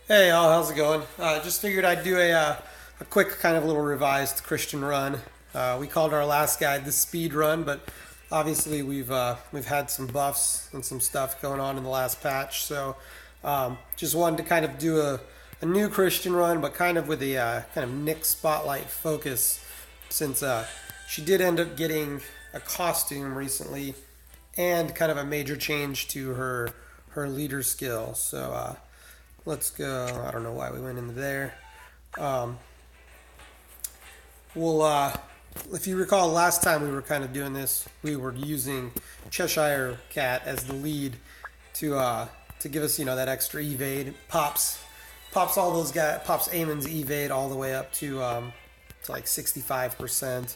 Hey, all, how's it going? Just figured I'd do a quick kind of little revised Kristian run. We called our last guide the speed run, but obviously we've had some buffs and some stuff going on in the last patch. So just wanted to kind of do a new Kristian run, but kind of with a kind of Nick spotlight focus, since she did end up getting a costume recently and kind of a major change to her leader skill. So let's go. I don't know why we went into there. Um, we'll, if you recall, last time we were kind of doing this, we were using Cheshire Cat as the lead to give us, that extra evade. Pops all those guys. Pops Eamon's evade all the way up to like 65%,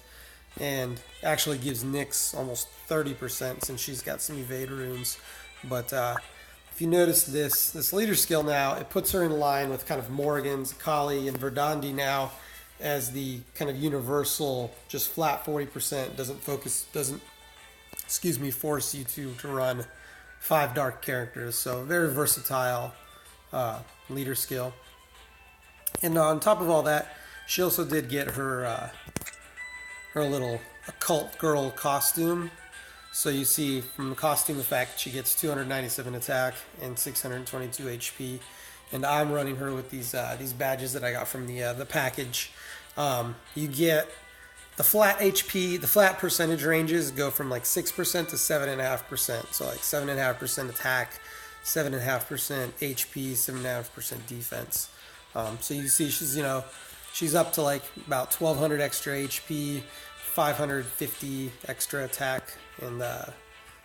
and actually gives Nyx almost 30% since she's got some evade runes. But if you notice this leader skill now, it puts her in line with kind of Morgan's, Kali, and Verdandi now as the kind of universal, just flat 40%. Doesn't force you to run 5 dark characters. So very versatile leader skill. And on top of all that, she also did get her little occult girl costume. So you see from the costume effect, she gets 297 attack and 622 HP. And I'm running her with these badges that I got from the package. You get the flat HP, the flat percentage ranges go from like 6% to 7.5%. So like 7.5% attack, 7.5% HP, 7.5% defense. So you see she's up to like about 1200 extra HP, 550 extra attack, and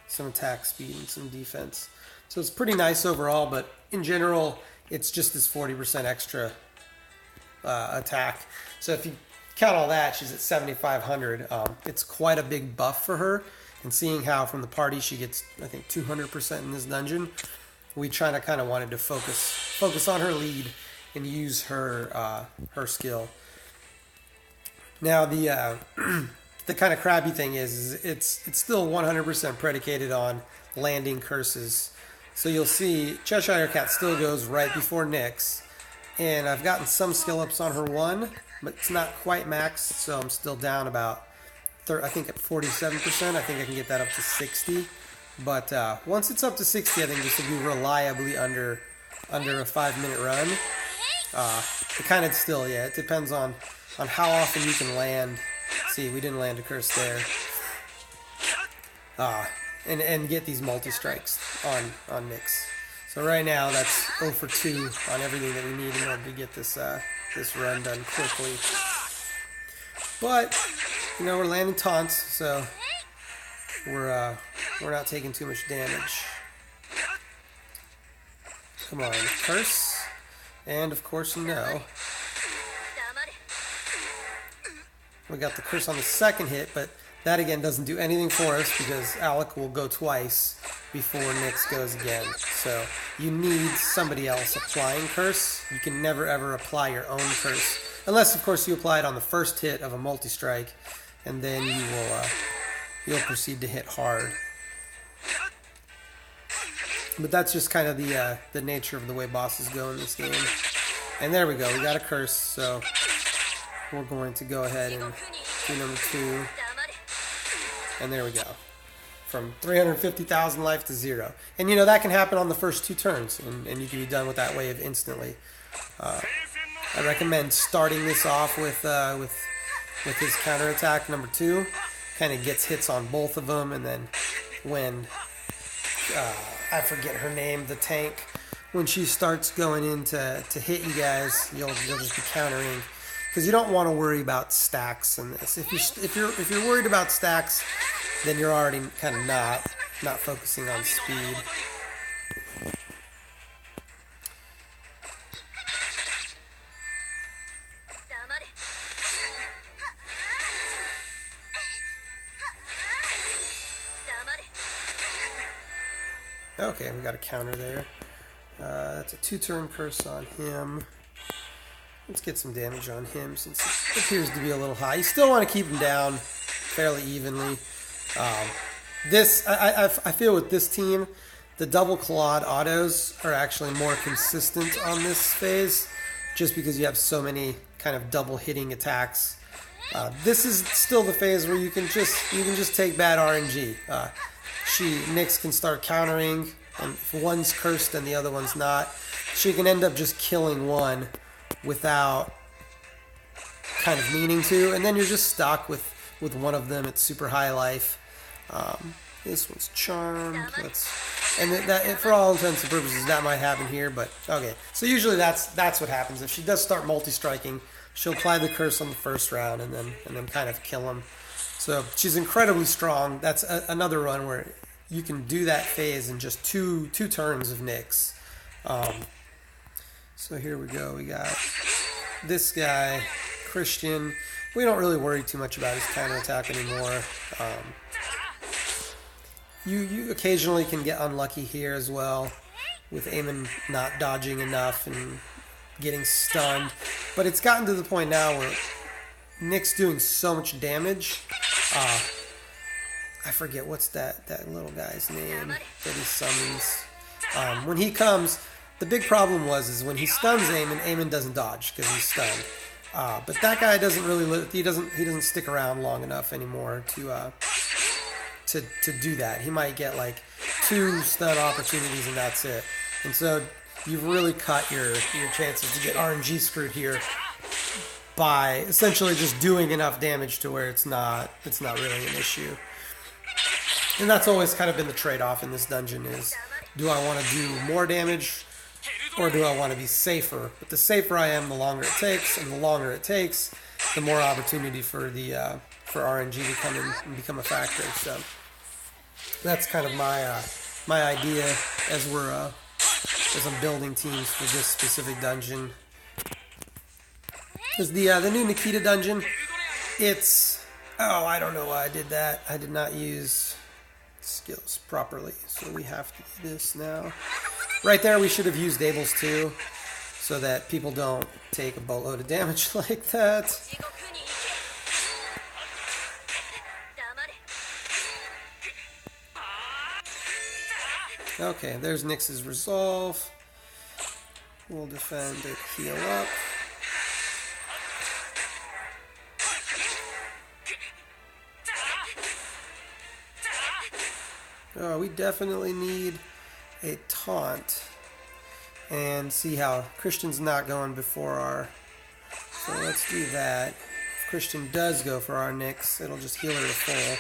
some attack speed and some defense. So it's pretty nice overall, but in general, it's just this 40% extra attack. So if you count all that, she's at 7,500. It's quite a big buff for her. And seeing how from the party she gets, I think, 200% in this dungeon, we kind of wanted to focus on her lead and use her skill. Now the the kind of crappy thing is it's still 100% predicated on landing curses. So you'll see Cheshire Cat still goes right before Nyx, and I've gotten some skill ups on her one, but it's not quite maxed, so I'm still down about I think at 47%. I think I can get that up to 60. But once it's up to 60, I think this will be reliably under a 5-minute run. It kind of still, it depends on how often you can land. See, we didn't land a curse there. And get these multi-strikes on Nyx. So right now, that's 0 for 2 on everything that we need in order to get this run done quickly. But, we're landing taunts, so we're not taking too much damage. Come on, curse. And, of course, no. We got the curse on the second hit, but that again doesn't do anything for us because Alec will go twice before Nyx goes again. So you need somebody else applying curse. You can never ever apply your own curse. Unless, of course, you apply it on the first hit of a multi-strike, and then you'll proceed to hit hard. But that's just kind of the nature of the way bosses go in this game. And there we go. We got a curse, so we're going to go ahead and do number 2. And there we go. From 350,000 life to 0. And that can happen on the first 2 turns, and you can be done with that wave instantly. I recommend starting this off with his counterattack number 2. Kind of gets hits on both of them, and then when I forget her name, the tank, when she starts going in to hit you guys, you'll just be countering. Because you don't want to worry about stacks in this. If you're worried about stacks, then you're already kind of not focusing on speed. Okay, we got a counter there. That's a 2-turn curse on him. Let's get some damage on him since it appears to be a little high. You still want to keep him down fairly evenly. I feel with this team, The double clawed autos are actually more consistent on this phase, just because you have so many kind of double hitting attacks. This is still the phase where you can just take bad RNG. Nyx can start countering, and if one's cursed and the other one's not, she can end up just killing one without kind of meaning to, and then you're just stuck with one of them at super high life. This one's charmed. That for all intents and purposes that might happen here, but okay. So usually that's what happens. If she does start multi-striking, she'll apply the curse on the first round and then kind of kill him. So she's incredibly strong. That's another run where you can do that phase in just two turns of Nyx. So here we go. We got this guy, Kristian. We don't really worry too much about his counterattack anymore. You occasionally can get unlucky here as well, with Eamon not dodging enough and getting stunned. But it's gotten to the point now where Nyx doing so much damage. I forget what's that little guy's name that he summons. When he comes, the big problem is when he stuns Eamon doesn't dodge because he's stunned. But that guy doesn't really he doesn't stick around long enough anymore to do that. He might get like 2 stun opportunities and that's it. And so you've really cut your chances to get RNG screwed here by essentially just doing enough damage to where it's not really an issue. And that's always kind of been the trade-off in this dungeon is, do I want to do more damage or do I want to be safer? But the safer I am, the longer it takes, and the longer it takes, the more opportunity for RNG to come in and become a factor. So that's kind of my idea as I'm building teams for this specific dungeon. Because the new Nikita dungeon, I don't know why I did that. I did not use skills properly, so we have to do this now. Right there, we should have used Abel's too, so that people don't take a boatload of damage like that. Okay, there's Nyx's resolve. We'll defend it, heal up. Oh, we definitely need a taunt. And see how Kristian's not going before our... So let's do that. If Kristian does go for our Nyx, it'll just heal her to full.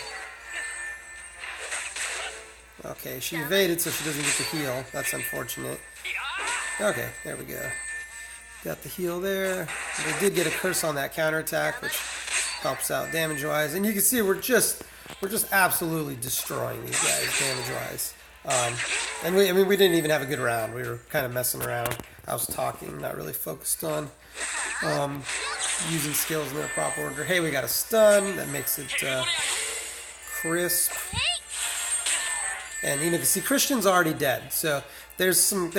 Okay, she evaded so she doesn't get the heal. That's unfortunate. Okay, there we go. Got the heal there. We did get a curse on that counterattack, which helps out damage-wise. And you can see we're just absolutely destroying these guys damage-wise. And we didn't even have a good round. We were kind of messing around. I was talking, not really focused on using skills in their proper order. Hey, we got a stun. That makes it crisp. And you can see Kristian's already dead. So there's some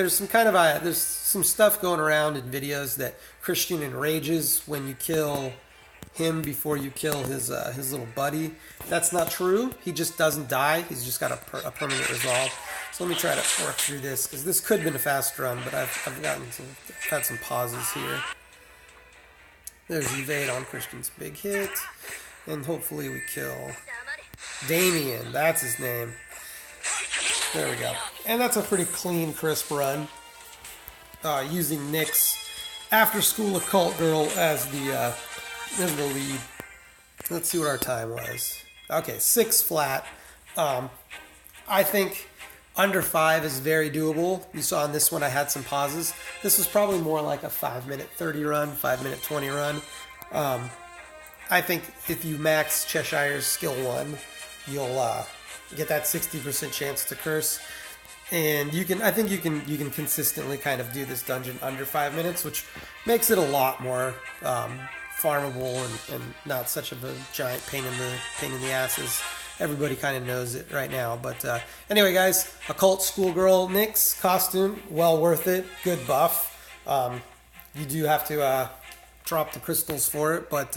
stuff going around in videos that Kristian enrages when you kill him before you kill his little buddy. That's not true. He just doesn't die. He's just got a permanent resolve. So let me try to work through this, because this could have been a fast run, but I've had some pauses here. There's evade on Kristian's big hit, and hopefully we kill Damien. That's his name. There we go. And that's a pretty clean, crisp run. Using Nyx After School Occult Girl as the lead. Let's see what our time was. Okay, 6 flat. I think under 5 is very doable. You saw in this one I had some pauses. This was probably more like a 5-minute 30 run, 5-minute 20 run. I think if you max Cheshire's skill 1, you'll get that 60% chance to curse. And I think you can consistently kind of do this dungeon under 5 minutes, which makes it a lot more farmable and not such of a giant pain in the ass as everybody kind of knows it right now. But anyway, guys, Occult Schoolgirl Nyx costume, well worth it. Good buff. You do have to drop the crystals for it, but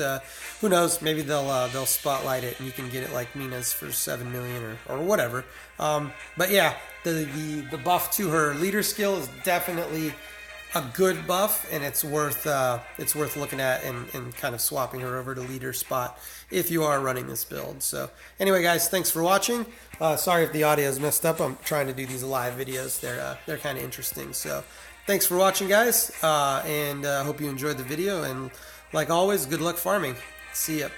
who knows? Maybe they'll spotlight it, and you can get it like Mina's for 7 million or whatever. But yeah, the buff to her leader skill is definitely a good buff, and it's worth looking at and kind of swapping her over to leader spot if you are running this build. So anyway, guys, thanks for watching. Sorry if the audio is messed up. I'm trying to do these live videos. They're kind of interesting. So thanks for watching, guys, and hope you enjoyed the video. And like always, good luck farming. See ya.